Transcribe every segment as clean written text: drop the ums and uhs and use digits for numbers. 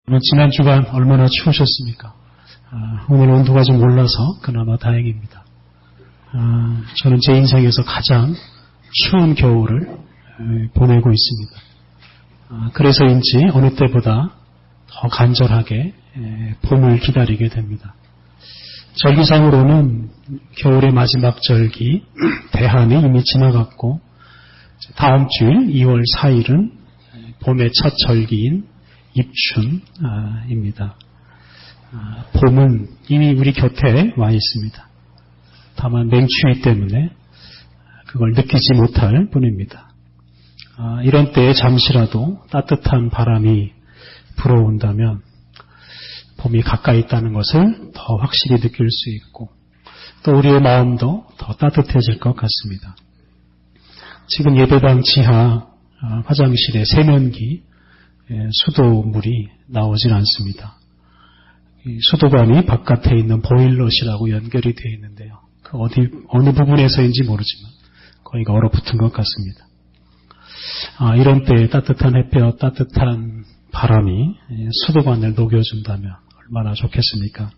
지난 주간 얼마나 추우셨습니까? 오늘 온도가 좀 올라서 그나마 다행입니다. 저는 제 인생에서 가장 추운 겨울을 보내고 있습니다. 그래서인지 어느 때보다 더 간절하게 봄을 기다리게 됩니다. 절기상으로는 겨울의 마지막 절기 대한이 이미 지나갔고 다음 주일 2월 4일은 봄의 첫 절기인 입춘입니다. 봄은 이미 우리 곁에 와 있습니다. 다만 맹추위 때문에 그걸 느끼지 못할 뿐입니다. 이런 때에 잠시라도 따뜻한 바람이 불어온다면 봄이 가까이 있다는 것을 더 확실히 느낄 수 있고 또 우리의 마음도 더 따뜻해질 것 같습니다. 지금 예배당 지하 화장실에 세면기 수도물이 나오질 않습니다. 수도관이 바깥에 있는 보일러실하고 연결이 되어 있는데요. 그 어느 부분에서인지 모르지만 거기가 얼어붙은 것 같습니다. 이런 때에 따뜻한 햇볕, 따뜻한 바람이 수도관을 녹여준다면 얼마나 좋겠습니까?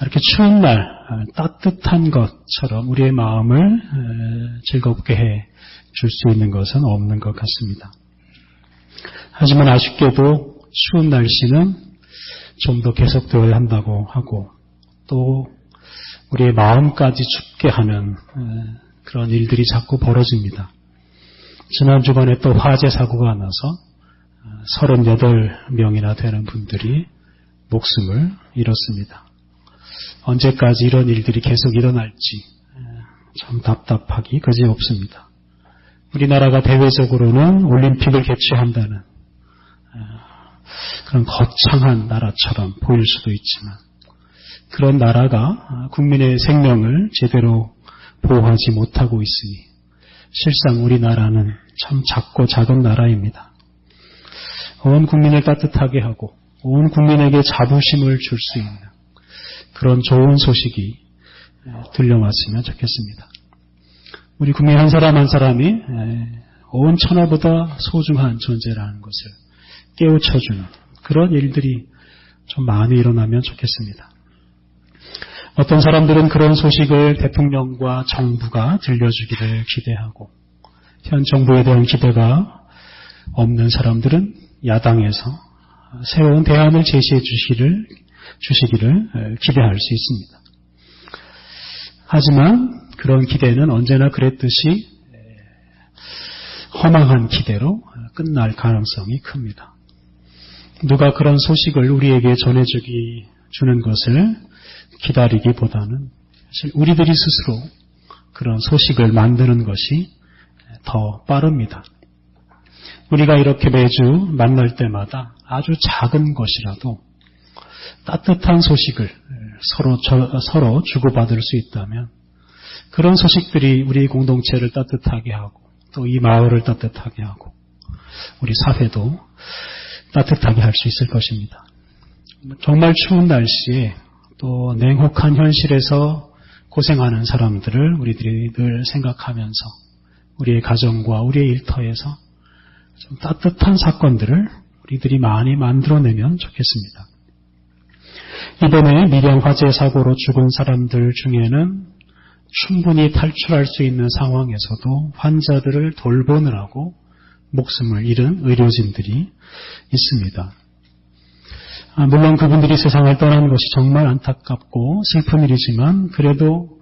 이렇게 추운 날 따뜻한 것처럼 우리의 마음을 즐겁게 해줄 수 있는 것은 없는 것 같습니다. 하지만 아쉽게도 추운 날씨는 좀 더 계속되어야 한다고 하고 또 우리의 마음까지 춥게 하는 그런 일들이 자꾸 벌어집니다. 지난 주간에 또 화재 사고가 나서 38명이나 되는 분들이 목숨을 잃었습니다. 언제까지 이런 일들이 계속 일어날지 참 답답하기 그지없습니다. 우리나라가 대외적으로는 올림픽을 개최한다는 그런 거창한 나라처럼 보일 수도 있지만 그런 나라가 국민의 생명을 제대로 보호하지 못하고 있으니 실상 우리나라는 참 작고 작은 나라입니다. 온 국민을 따뜻하게 하고 온 국민에게 자부심을 줄 수 있는 그런 좋은 소식이 들려왔으면 좋겠습니다. 우리 국민 한 사람 한 사람이 온 천하보다 소중한 존재라는 것을 깨우쳐주는 그런 일들이 좀 많이 일어나면 좋겠습니다. 어떤 사람들은 그런 소식을 대통령과 정부가 들려주기를 기대하고 현 정부에 대한 기대가 없는 사람들은 야당에서 새로운 대안을 제시해 주시기를 기대할 수 있습니다. 하지만 그런 기대는 언제나 그랬듯이 허망한 기대로 끝날 가능성이 큽니다. 누가 그런 소식을 우리에게 주는 것을 기다리기보다는 사실 우리들이 스스로 그런 소식을 만드는 것이 더 빠릅니다. 우리가 이렇게 매주 만날 때마다 아주 작은 것이라도 따뜻한 소식을 서로 주고받을 수 있다면 그런 소식들이 우리 공동체를 따뜻하게 하고 또 이 마을을 따뜻하게 하고 우리 사회도 따뜻하게 할 수 있을 것입니다. 정말 추운 날씨에 또 냉혹한 현실에서 고생하는 사람들을 우리들이 늘 생각하면서 우리의 가정과 우리의 일터에서 좀 따뜻한 사건들을 우리들이 많이 만들어내면 좋겠습니다. 이번에 밀양 화재 사고로 죽은 사람들 중에는 충분히 탈출할 수 있는 상황에서도 환자들을 돌보느라고 목숨을 잃은 의료진들이 있습니다. 물론 그분들이 세상을 떠나는 것이 정말 안타깝고 슬픈 일이지만 그래도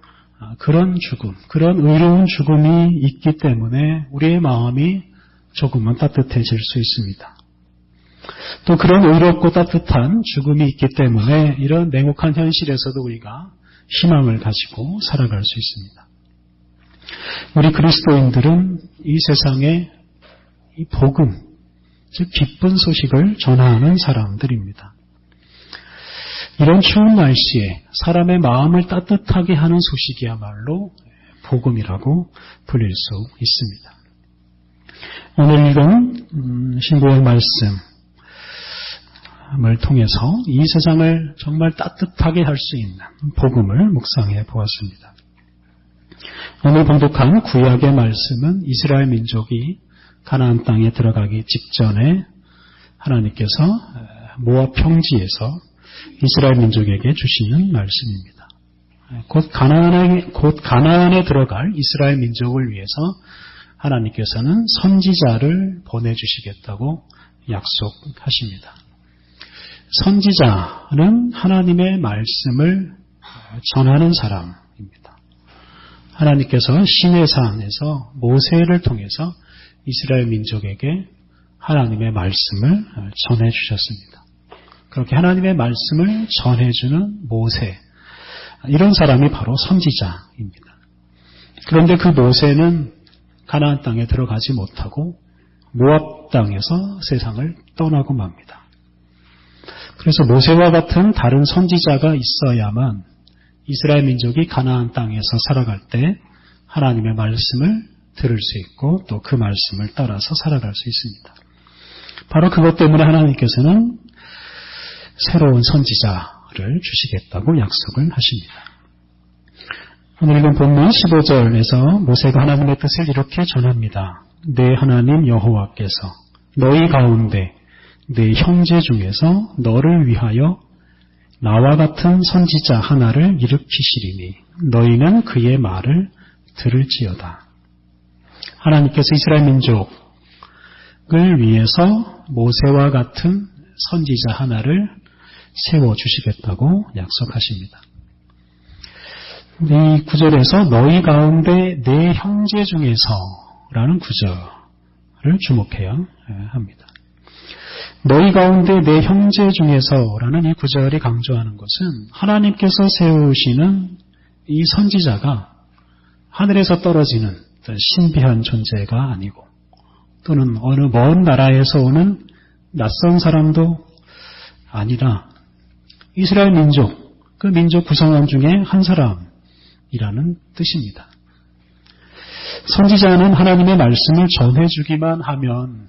그런 죽음, 그런 의로운 죽음이 있기 때문에 우리의 마음이 조금은 따뜻해질 수 있습니다. 또 그런 의롭고 따뜻한 죽음이 있기 때문에 이런 냉혹한 현실에서도 우리가 희망을 가지고 살아갈 수 있습니다. 우리 그리스도인들은 이 세상에 이 복음, 즉 기쁜 소식을 전하는 사람들입니다. 이런 추운 날씨에 사람의 마음을 따뜻하게 하는 소식이야말로 복음이라고 불릴 수 있습니다. 오늘 읽은 신구약 말씀을 통해서 이 세상을 정말 따뜻하게 할 수 있는 복음을 묵상해 보았습니다. 오늘 봉독한 구약의 말씀은 이스라엘 민족이 가나안 땅에 들어가기 직전에 하나님께서 모압 평지에서 이스라엘 민족에게 주시는 말씀입니다. 곧 가나안에 들어갈 이스라엘 민족을 위해서 하나님께서는 선지자를 보내주시겠다고 약속하십니다. 선지자는 하나님의 말씀을 전하는 사람입니다. 하나님께서 시내산에서 모세를 통해서 이스라엘 민족에게 하나님의 말씀을 전해주셨습니다. 그렇게 하나님의 말씀을 전해주는 모세, 이런 사람이 바로 선지자입니다. 그런데 그 모세는 가나안 땅에 들어가지 못하고 모압 땅에서 세상을 떠나고 맙니다. 그래서 모세와 같은 다른 선지자가 있어야만 이스라엘 민족이 가나안 땅에서 살아갈 때 하나님의 말씀을 들을 수 있고 또 그 말씀을 따라서 살아갈 수 있습니다. 바로 그것 때문에 하나님께서는 새로운 선지자를 주시겠다고 약속을 하십니다. 오늘 읽은 본문 15절에서 모세가 하나님의 뜻을 이렇게 전합니다. 내 하나님 여호와께서 너희 가운데 내 형제 중에서 너를 위하여 나와 같은 선지자 하나를 일으키시리니 너희는 그의 말을 들을지어다. 하나님께서 이스라엘 민족을 위해서 모세와 같은 선지자 하나를 세워주시겠다고 약속하십니다. 이 구절에서 너희 가운데 내 형제 중에서 라는 구절을 주목해야 합니다. 너희 가운데 내 형제 중에서 라는 이 구절이 강조하는 것은 하나님께서 세우시는 이 선지자가 하늘에서 떨어지는 신비한 존재가 아니고 또는 어느 먼 나라에서 오는 낯선 사람도 아니라 이스라엘 민족, 그 민족 구성원 중에 한 사람이라는 뜻입니다. 선지자는 하나님의 말씀을 전해주기만 하면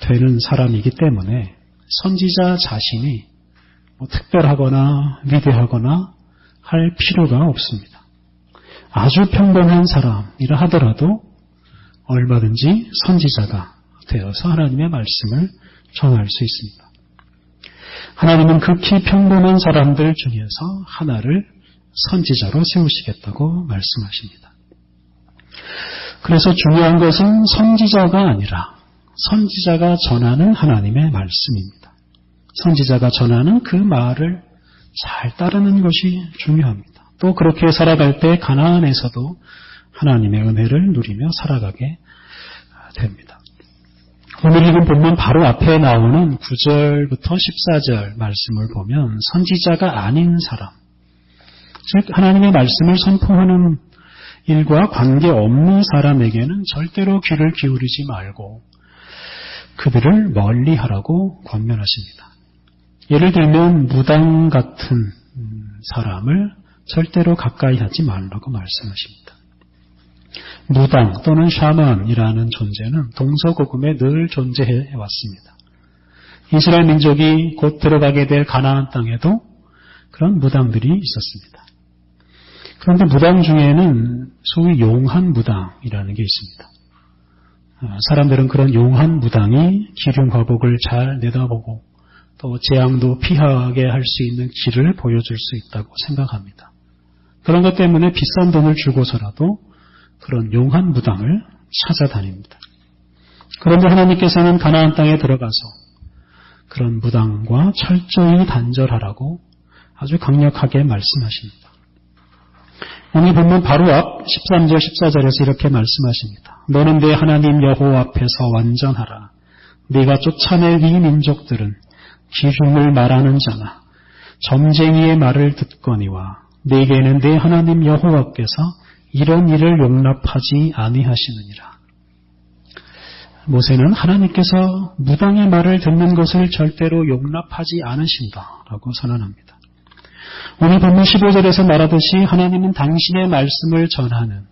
되는 사람이기 때문에 선지자 자신이 특별하거나 위대하거나 할 필요가 없습니다. 아주 평범한 사람이라 하더라도 얼마든지 선지자가 되어서 하나님의 말씀을 전할 수 있습니다. 하나님은 극히 평범한 사람들 중에서 하나를 선지자로 세우시겠다고 말씀하십니다. 그래서 중요한 것은 선지자가 아니라 선지자가 전하는 하나님의 말씀입니다. 선지자가 전하는 그 말을 잘 따르는 것이 중요합니다. 또 그렇게 살아갈 때 가나안에서도 하나님의 은혜를 누리며 살아가게 됩니다. 오늘 읽은 본문 바로 앞에 나오는 9절부터 14절 말씀을 보면 선지자가 아닌 사람, 즉 하나님의 말씀을 선포하는 일과 관계없는 사람에게는 절대로 귀를 기울이지 말고 그들을 멀리하라고 권면하십니다. 예를 들면 무당 같은 사람을 절대로 가까이 하지 말라고 말씀하십니다. 무당 또는 샤먼이라는 존재는 동서고금에 늘 존재해 왔습니다. 이스라엘 민족이 곧 들어가게 될 가나안 땅에도 그런 무당들이 있었습니다. 그런데 무당 중에는 소위 용한 무당이라는 게 있습니다. 사람들은 그런 용한 무당이 기륭화복을 잘 내다보고 또 재앙도 피하게 할 수 있는 길을 보여줄 수 있다고 생각합니다. 그런 것 때문에 비싼 돈을 주고서라도 그런 용한 무당을 찾아다닙니다. 그런데 하나님께서는 가나안 땅에 들어가서 그런 무당과 철저히 단절하라고 아주 강력하게 말씀하십니다. 오늘 본문 바로 앞 13절 14절에서 이렇게 말씀하십니다. 너는 내 하나님 여호와 앞에서 완전하라. 네가 쫓아낼 이 민족들은 기름을 말하는 자나 점쟁이의 말을 듣거니와 네게는 내 하나님 여호와께서 이런 일을 용납하지 아니하시느니라. 모세는 하나님께서 무당의 말을 듣는 것을 절대로 용납하지 않으신다라고 선언합니다. 오늘 본문 15절에서 말하듯이 하나님은 당신의 말씀을 전하는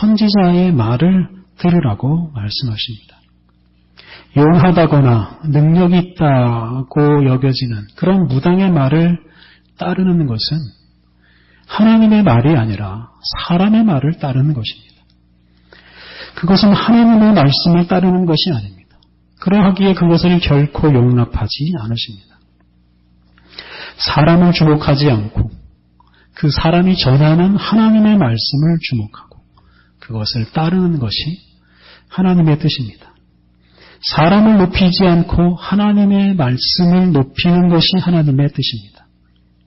선지자의 말을 들으라고 말씀하십니다. 용하다거나 능력이 있다고 여겨지는 그런 무당의 말을 따르는 것은 하나님의 말이 아니라 사람의 말을 따르는 것입니다. 그것은 하나님의 말씀을 따르는 것이 아닙니다. 그러하기에 그것을 결코 용납하지 않으십니다. 사람을 주목하지 않고 그 사람이 전하는 하나님의 말씀을 주목하고 그것을 따르는 것이 하나님의 뜻입니다. 사람을 높이지 않고 하나님의 말씀을 높이는 것이 하나님의 뜻입니다.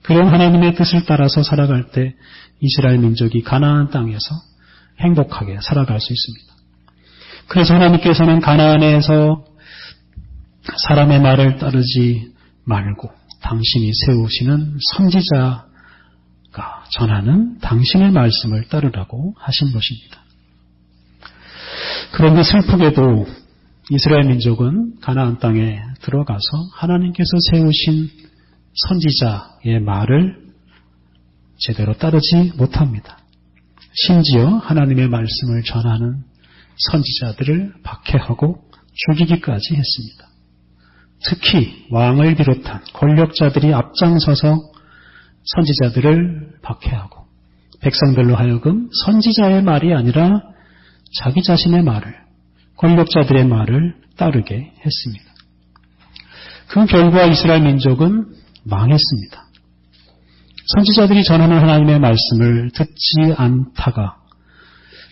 그런 하나님의 뜻을 따라서 살아갈 때 이스라엘 민족이 가나안 땅에서 행복하게 살아갈 수 있습니다. 그래서 하나님께서는 가나안에서 사람의 말을 따르지 말고 당신이 세우시는 선지자가 전하는 당신의 말씀을 따르라고 하신 것입니다. 그런데 슬프게도 이스라엘 민족은 가나안 땅에 들어가서 하나님께서 세우신 선지자의 말을 제대로 따르지 못합니다. 심지어 하나님의 말씀을 전하는 선지자들을 박해하고 죽이기까지 했습니다. 특히 왕을 비롯한 권력자들이 앞장서서 선지자들을 박해하고 백성들로 하여금 선지자의 말이 아니라 자기 자신의 말을, 권력자들의 말을 따르게 했습니다. 그 결과 이스라엘 민족은 망했습니다. 선지자들이 전하는 하나님의 말씀을 듣지 않다가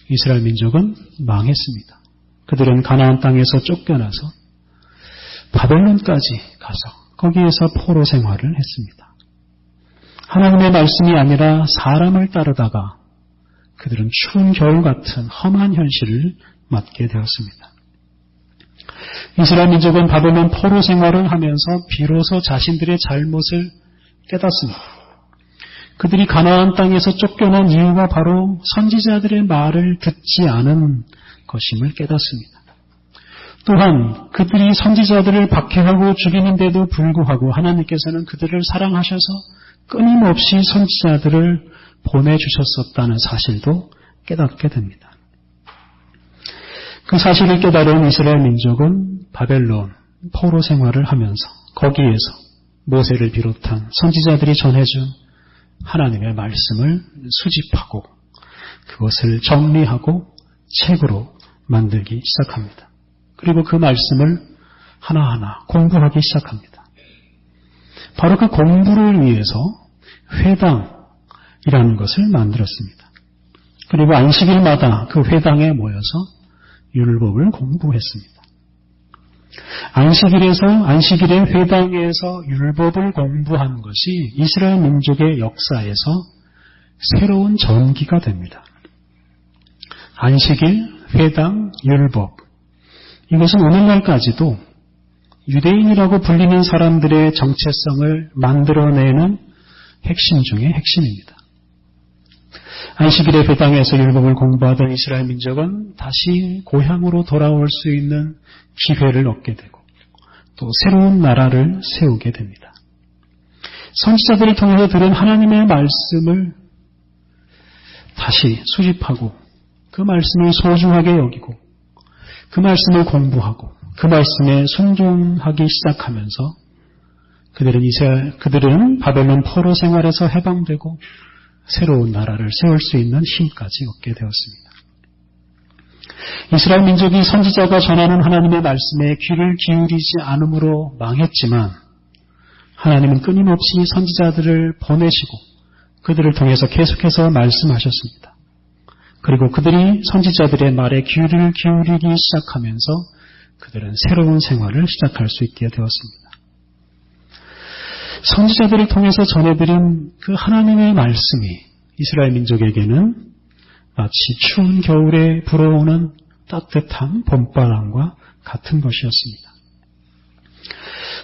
이스라엘 민족은 망했습니다. 그들은 가나안 땅에서 쫓겨나서 바벨론까지 가서 거기에서 포로 생활을 했습니다. 하나님의 말씀이 아니라 사람을 따르다가 그들은 추운 겨울 같은 험한 현실을 맞게 되었습니다. 이스라엘 민족은 바벨론 포로 생활을 하면서 비로소 자신들의 잘못을 깨닫습니다. 그들이 가나안 땅에서 쫓겨난 이유가 바로 선지자들의 말을 듣지 않은 것임을 깨닫습니다. 또한 그들이 선지자들을 박해하고 죽이는데도 불구하고 하나님께서는 그들을 사랑하셔서 끊임없이 선지자들을 보내주셨었다는 사실도 깨닫게 됩니다. 그 사실을 깨달은 이스라엘 민족은 바벨론 포로 생활을 하면서 거기에서 모세를 비롯한 선지자들이 전해준 하나님의 말씀을 수집하고 그것을 정리하고 책으로 만들기 시작합니다. 그리고 그 말씀을 하나하나 공부하기 시작합니다. 바로 그 공부를 위해서 회당이라는 것을 만들었습니다. 그리고 안식일마다 그 회당에 모여서 율법을 공부했습니다. 안식일의 회당에서 율법을 공부한 것이 이스라엘 민족의 역사에서 새로운 전기가 됩니다. 안식일, 회당, 율법. 이것은 오늘날까지도 유대인이라고 불리는 사람들의 정체성을 만들어내는 핵심 중의 핵심입니다. 안식일의 회당에서 율법을 공부하던 이스라엘 민족은 다시 고향으로 돌아올 수 있는 기회를 얻게 되고 또 새로운 나라를 세우게 됩니다. 선지자들을 통해서 들은 하나님의 말씀을 다시 수집하고 그 말씀을 소중하게 여기고 그 말씀을 공부하고 그 말씀에 순종하기 시작하면서 그들은 바벨론 포로 생활에서 해방되고 새로운 나라를 세울 수 있는 힘까지 얻게 되었습니다. 이스라엘 민족이 선지자가 전하는 하나님의 말씀에 귀를 기울이지 않음으로 망했지만 하나님은 끊임없이 선지자들을 보내시고 그들을 통해서 계속해서 말씀하셨습니다. 그리고 그들이 선지자들의 말에 귀를 기울이기 시작하면서 그들은 새로운 생활을 시작할 수 있게 되었습니다. 선지자들을 통해서 전해드린 그 하나님의 말씀이 이스라엘 민족에게는 마치 추운 겨울에 불어오는 따뜻한 봄바람과 같은 것이었습니다.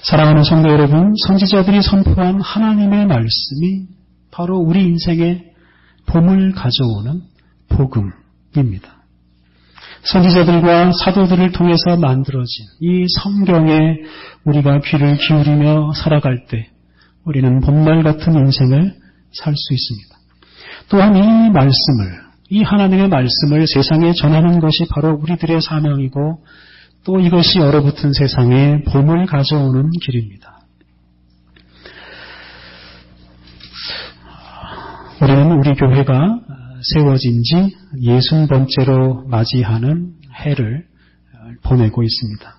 사랑하는 성도 여러분, 선지자들이 선포한 하나님의 말씀이 바로 우리 인생에 봄을 가져오는 복음입니다. 선지자들과 사도들을 통해서 만들어진 이 성경에 우리가 귀를 기울이며 살아갈 때 우리는 봄날 같은 인생을 살 수 있습니다. 또한 이 하나님의 말씀을 세상에 전하는 것이 바로 우리들의 사명이고 또 이것이 얼어붙은 세상에 봄을 가져오는 길입니다. 우리는 우리 교회가 세워진 지 60번째로 맞이하는 해를 보내고 있습니다.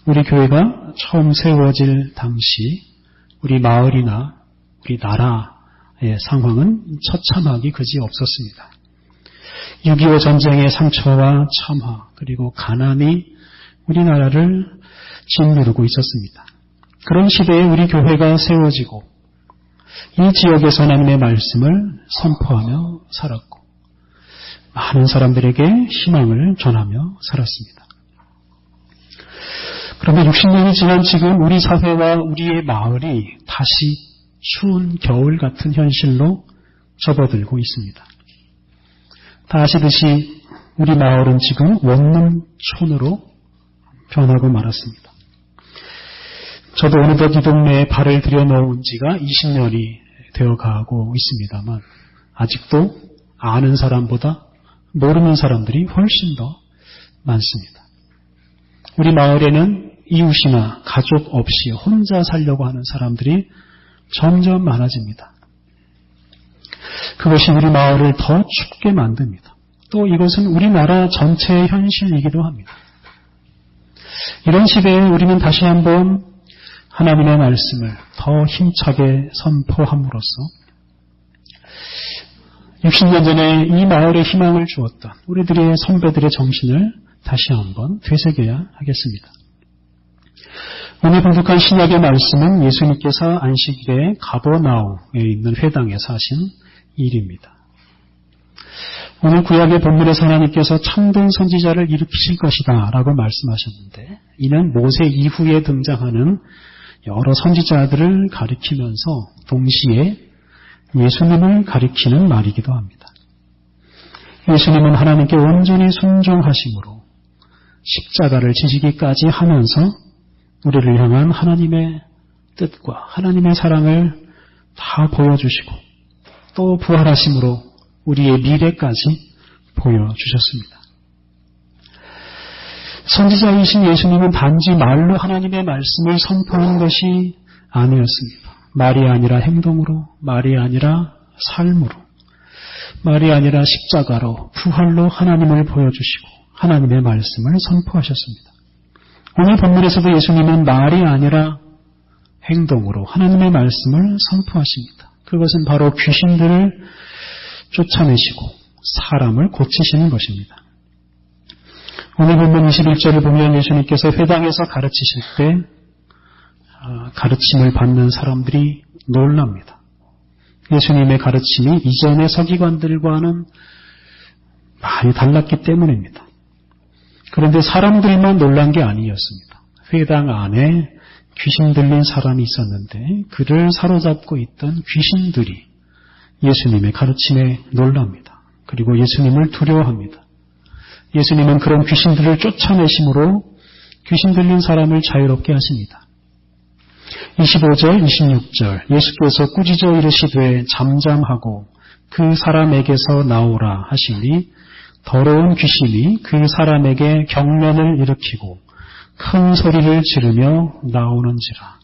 우리 교회가 처음 세워질 당시 우리 마을이나 우리 나라의 상황은 처참하기 그지 없었습니다. 6.25 전쟁의 상처와 참화 그리고 가난이 우리나라를 짓누르고 있었습니다. 그런 시대에 우리 교회가 세워지고 이 지역에서 하나님의 말씀을 선포하며 살았고 많은 사람들에게 희망을 전하며 살았습니다. 그런데 60년이 지난 지금 우리 사회와 우리의 마을이 다시 추운 겨울 같은 현실로 접어들고 있습니다. 다 아시듯이 우리 마을은 지금 원룸촌으로 변하고 말았습니다. 저도 어느덧 이 동네에 발을 들여놓은 지가 20년이 되어가고 있습니다만 아직도 아는 사람보다 모르는 사람들이 훨씬 더 많습니다. 우리 마을에는 이웃이나 가족 없이 혼자 살려고 하는 사람들이 점점 많아집니다. 그것이 우리 마을을 더 춥게 만듭니다. 또 이것은 우리나라 전체의 현실이기도 합니다. 이런 시대에 우리는 다시 한번 하나님의 말씀을 더 힘차게 선포함으로써 60년 전에 이 마을에 희망을 주었던 우리들의 선배들의 정신을 다시 한번 되새겨야 하겠습니다. 오늘 봉독한 신약의 말씀은 예수님께서 안식일에 가버나움에 있는 회당에서 하신 일입니다. 오늘 구약의 본문에서 하나님께서 참된 선지자를 일으키실 것이다 라고 말씀하셨는데 이는 모세 이후에 등장하는 여러 선지자들을 가리키면서 동시에 예수님을 가리키는 말이기도 합니다. 예수님은 하나님께 온전히 순종하심으로 십자가를 지시기까지 하면서 우리를 향한 하나님의 뜻과 하나님의 사랑을 다 보여주시고 또 부활하심으로 우리의 미래까지 보여주셨습니다. 선지자이신 예수님은 단지 말로 하나님의 말씀을 선포한 것이 아니었습니다. 말이 아니라 행동으로, 말이 아니라 삶으로, 말이 아니라 십자가로, 부활로 하나님을 보여주시고 하나님의 말씀을 선포하셨습니다. 오늘 본문에서도 예수님은 말이 아니라 행동으로 하나님의 말씀을 선포하십니다. 그것은 바로 귀신들을 쫓아내시고 사람을 고치시는 것입니다. 오늘 본문 21절을 보면 예수님께서 회당에서 가르치실 때 가르침을 받는 사람들이 놀랍니다. 예수님의 가르침이 이전의 서기관들과는 많이 달랐기 때문입니다. 그런데 사람들만 놀란 게 아니었습니다. 회당 안에 귀신 들린 사람이 있었는데 그를 사로잡고 있던 귀신들이 예수님의 가르침에 놀랍니다. 그리고 예수님을 두려워합니다. 예수님은 그런 귀신들을 쫓아내심으로 귀신 들린 사람을 자유롭게 하십니다. 25절, 26절 예수께서 꾸짖어 이르시되 잠잠하고 그 사람에게서 나오라 하시니 더러운 귀신이 그 사람에게 경련을 일으키고 큰 소리를 지르며 나오는지라.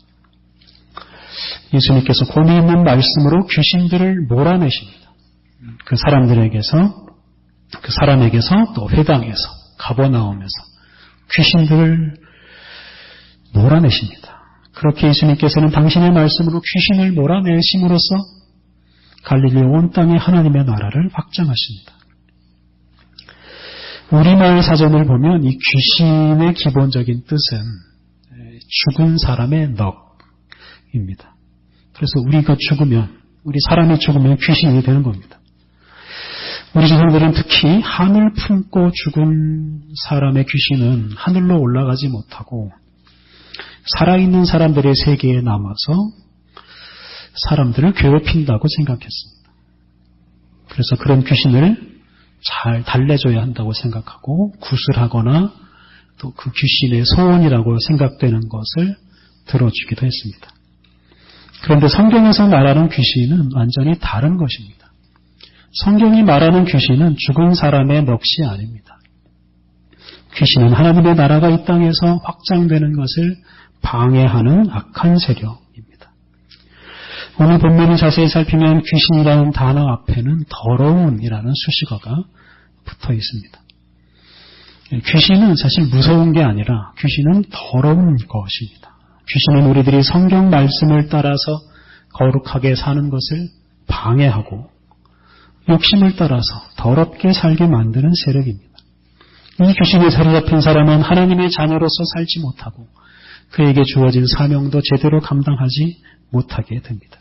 예수님께서 권위 있는 말씀으로 귀신들을 몰아내십니다. 그 사람에게서 또 회당에서 가버나움에서 귀신들을 몰아내십니다. 그렇게 예수님께서는 당신의 말씀으로 귀신을 몰아내심으로써 갈릴리 온 땅에 하나님의 나라를 확장하십니다. 우리말 사전을 보면 이 귀신의 기본적인 뜻은 죽은 사람의 넋입니다. 그래서 우리 사람이 죽으면 귀신이 되는 겁니다. 우리 조상들은 특히 한을 품고 죽은 사람의 귀신은 하늘로 올라가지 못하고 살아있는 사람들의 세계에 남아서 사람들을 괴롭힌다고 생각했습니다. 그래서 그런 귀신을 잘 달래줘야 한다고 생각하고 구슬하거나 또 그 귀신의 소원이라고 생각되는 것을 들어주기도 했습니다. 그런데 성경에서 말하는 귀신은 완전히 다른 것입니다. 성경이 말하는 귀신은 죽은 사람의 넋이 아닙니다. 귀신은 하나님의 나라가 이 땅에서 확장되는 것을 방해하는 악한 세력입니다. 오늘 본문을 자세히 살피면 귀신이라는 단어 앞에는 더러운이라는 수식어가 붙어 있습니다. 귀신은 사실 무서운 게 아니라 귀신은 더러운 것입니다. 귀신은 우리들이 성경 말씀을 따라서 거룩하게 사는 것을 방해하고 욕심을 따라서 더럽게 살게 만드는 세력입니다. 이 귀신에 사로잡힌 사람은 하나님의 자녀로서 살지 못하고 그에게 주어진 사명도 제대로 감당하지 못하게 됩니다.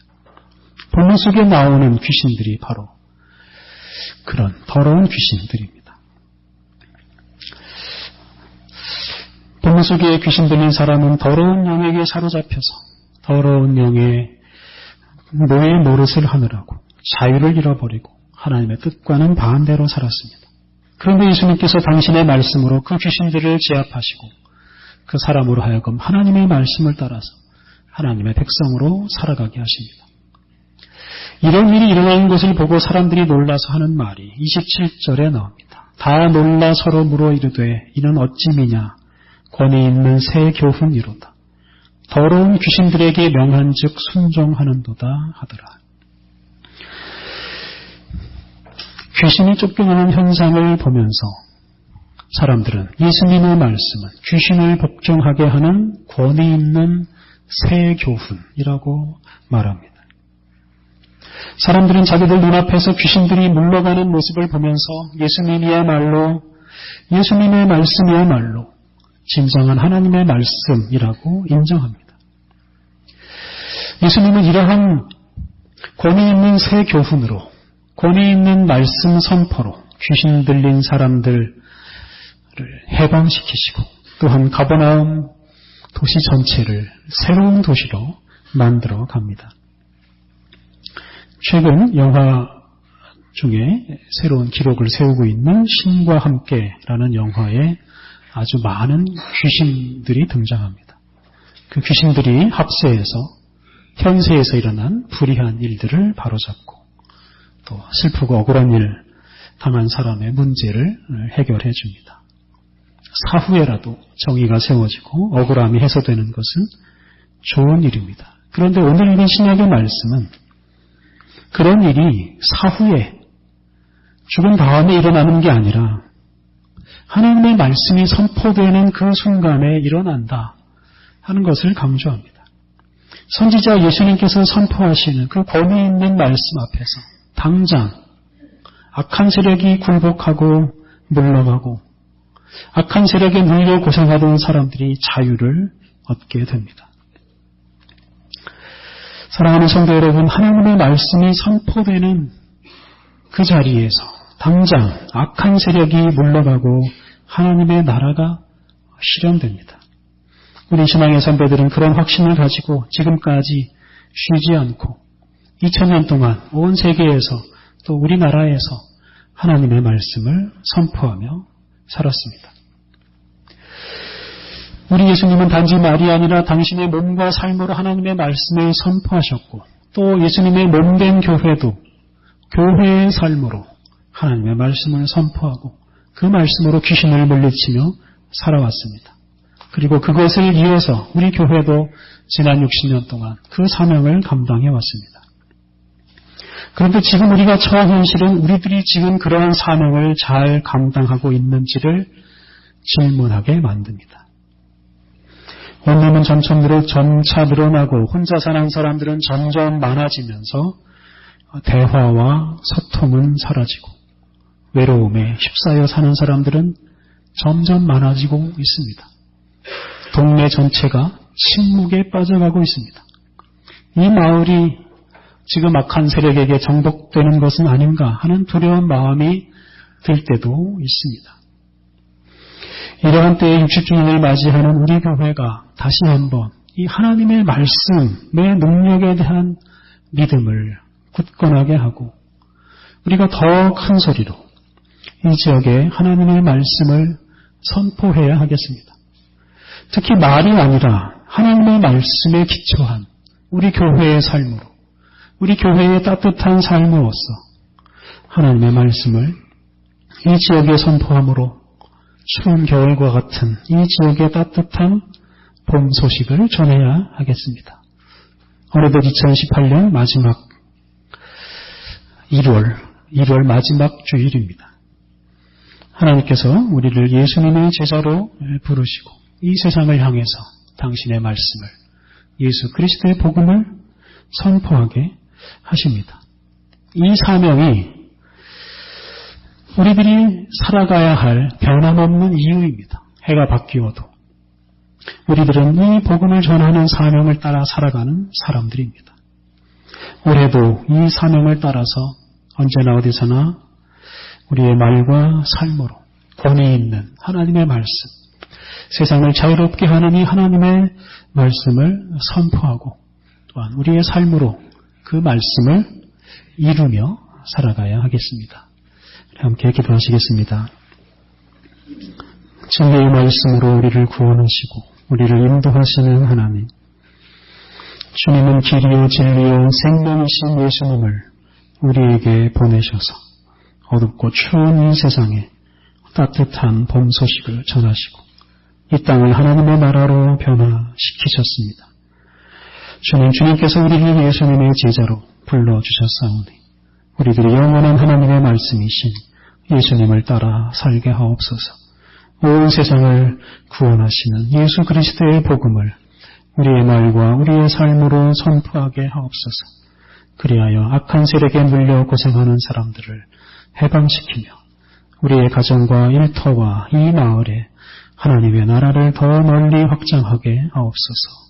본문 속에 나오는 귀신들이 바로 그런 더러운 귀신들입니다. 본문 속에 귀신 들린 사람은 더러운 영에게 사로잡혀서 더러운 영의 노예 노릇을 하느라고 자유를 잃어버리고 하나님의 뜻과는 반대로 살았습니다. 그런데 예수님께서 당신의 말씀으로 그 귀신들을 제압하시고 그 사람으로 하여금 하나님의 말씀을 따라서 하나님의 백성으로 살아가게 하십니다. 이런 일이 일어나는 것을 보고 사람들이 놀라서 하는 말이 27절에 나옵니다. 다 놀라 서로 물어 이르되 이는 어찌미냐 권위 있는 새 교훈이로다. 더러운 귀신들에게 명한즉 순종하는도다 하더라. 귀신이 쫓겨나는 현상을 보면서 사람들은 예수님의 말씀은 귀신을 복종하게 하는 권위 있는 새 교훈이라고 말합니다. 사람들은 자기들 눈앞에서 귀신들이 물러가는 모습을 보면서 예수님의 말씀이야말로 진정한 하나님의 말씀이라고 인정합니다. 예수님은 이러한 권위 있는 새 교훈으로 권위 있는 말씀 선포로 귀신 들린 사람들을 해방시키시고 또한 가버나움 도시 전체를 새로운 도시로 만들어 갑니다. 최근 영화 중에 새로운 기록을 세우고 있는 신과 함께라는 영화에 아주 많은 귀신들이 등장합니다. 그 귀신들이 합세해서 현세에서 일어난 불의한 일들을 바로잡고 또 슬프고 억울한 일 당한 사람의 문제를 해결해 줍니다. 사후에라도 정의가 세워지고 억울함이 해소되는 것은 좋은 일입니다. 그런데 오늘 읽은 신약의 말씀은 그런 일이 사후에 죽은 다음에 일어나는 게 아니라 하나님의 말씀이 선포되는 그 순간에 일어난다 하는 것을 강조합니다. 선지자 예수님께서 선포하시는 그 권위 있는 말씀 앞에서 당장 악한 세력이 굴복하고 물러가고 악한 세력에 눌려 고생하던 사람들이 자유를 얻게 됩니다. 사랑하는 성도 여러분, 하나님의 말씀이 선포되는 그 자리에서 당장 악한 세력이 물러가고 하나님의 나라가 실현됩니다. 우리 신앙의 선배들은 그런 확신을 가지고 지금까지 쉬지 않고 2000년 동안 온 세계에서 또 우리나라에서 하나님의 말씀을 선포하며 살았습니다. 우리 예수님은 단지 말이 아니라 당신의 몸과 삶으로 하나님의 말씀을 선포하셨고 또 예수님의 몸된 교회도 교회의 삶으로 하나님의 말씀을 선포하고 그 말씀으로 귀신을 물리치며 살아왔습니다. 그리고 그것을 이어서 우리 교회도 지난 60년 동안 그 사명을 감당해 왔습니다. 그런데 지금 우리가 처한 현실은 우리들이 지금 그러한 사명을 잘 감당하고 있는지를 질문하게 만듭니다. 원룸은 점차 늘어나고 혼자 사는 사람들은 점점 많아지면서 대화와 소통은 사라지고 외로움에 휩싸여 사는 사람들은 점점 많아지고 있습니다. 동네 전체가 침묵에 빠져가고 있습니다. 이 마을이 지금 악한 세력에게 정복되는 것은 아닌가 하는 두려운 마음이 들 때도 있습니다. 이러한 때에 60주년을 맞이하는 우리 교회가 다시 한번 이 하나님의 말씀의 능력에 대한 믿음을 굳건하게 하고 우리가 더 큰 소리로 이 지역에 하나님의 말씀을 선포해야 하겠습니다. 특히 말이 아니라 하나님의 말씀에 기초한 우리 교회의 삶으로 우리 교회의 따뜻한 삶으로서 하나님의 말씀을 이 지역에 선포함으로 추운 겨울과 같은 이 지역의 따뜻한 봄 소식을 전해야 하겠습니다. 어느덧 2018년 마지막 1월 마지막 주일입니다. 하나님께서 우리를 예수님의 제자로 부르시고 이 세상을 향해서 당신의 말씀을 예수 그리스도의 복음을 선포하게 하십니다. 이 사명이 우리들이 살아가야 할 변함없는 이유입니다. 해가 바뀌어도 우리들은 이 복음을 전하는 사명을 따라 살아가는 사람들입니다. 올해도 이 사명을 따라서 언제나 어디서나 우리의 말과 삶으로 권위 있는 하나님의 말씀, 세상을 자유롭게 하는 이 하나님의 말씀을 선포하고 또한 우리의 삶으로 그 말씀을 이루며 살아가야 하겠습니다. 함께 기도하시겠습니다. 진리의 말씀으로 우리를 구원하시고 우리를 인도하시는 하나님, 주님은 길이요 진리요 생명이신 예수님을 우리에게 보내셔서 어둡고 추운 이 세상에 따뜻한 봄 소식을 전하시고 이 땅을 하나님의 나라로 변화시키셨습니다. 주님께서 우리를 예수님의 제자로 불러주셨사오니 우리들이 영원한 하나님의 말씀이신 예수님을 따라 살게 하옵소서. 온 세상을 구원하시는 예수 그리스도의 복음을 우리의 말과 우리의 삶으로 선포하게 하옵소서. 그리하여 악한 세력에 물려 고생하는 사람들을 해방시키며 우리의 가정과 일터와 이 마을에 하나님의 나라를 더 널리 확장하게 하옵소서.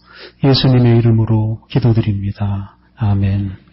예수님의 이름으로 기도드립니다. 아멘.